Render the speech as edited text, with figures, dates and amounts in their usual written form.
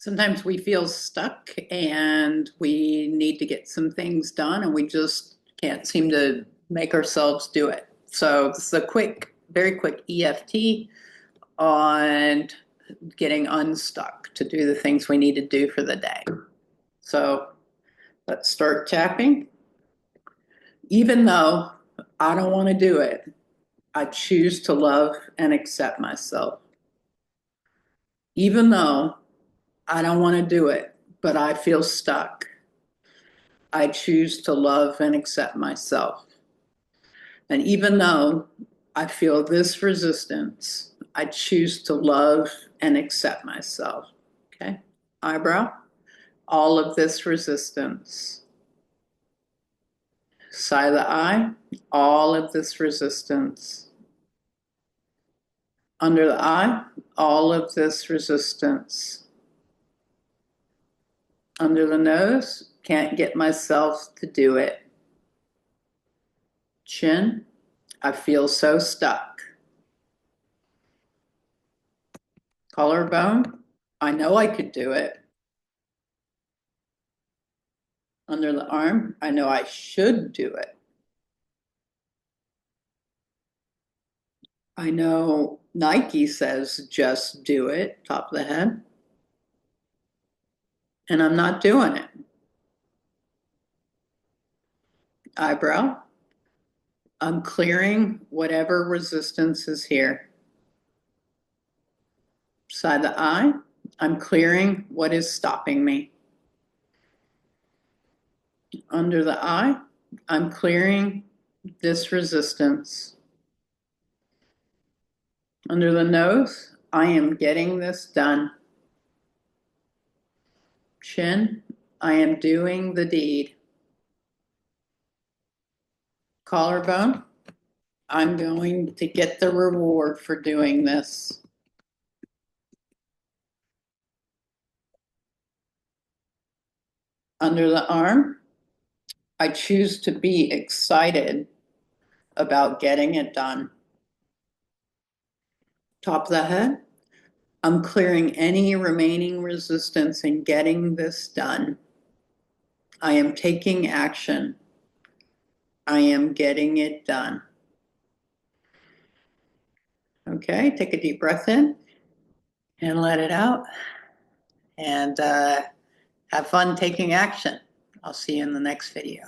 Sometimes we feel stuck and we need to get some things done and we just can't seem to make ourselves do it. So this is a very quick EFT on getting unstuck to do the things we need to do for the day. So let's start tapping. Even though I don't want to do it, I choose to love and accept myself. Even though I don't want to do it, but I feel stuck, I choose to love and accept myself. And even though I feel this resistance, I choose to love and accept myself. Okay? Eyebrow, all of this resistance. Side of the eye, all of this resistance. Under the eye, all of this resistance. Under the nose, can't get myself to do it. Chin, I feel so stuck. Collarbone, I know I could do it. Under the arm, I know I should do it. I know Nike says just do it, top of the head. And I'm not doing it. Eyebrow, I'm clearing whatever resistance is here. Side of the eye, I'm clearing what is stopping me. Under the eye, I'm clearing this resistance. Under the nose, I am getting this done. Chin, I am doing the deed. Collarbone, I'm going to get the reward for doing this. Under the arm, I choose to be excited about getting it done. Top of the head, I'm clearing any remaining resistance in getting this done. I am taking action. I am getting it done. Okay, take a deep breath in and let it out. And have fun taking action. I'll see you in the next video.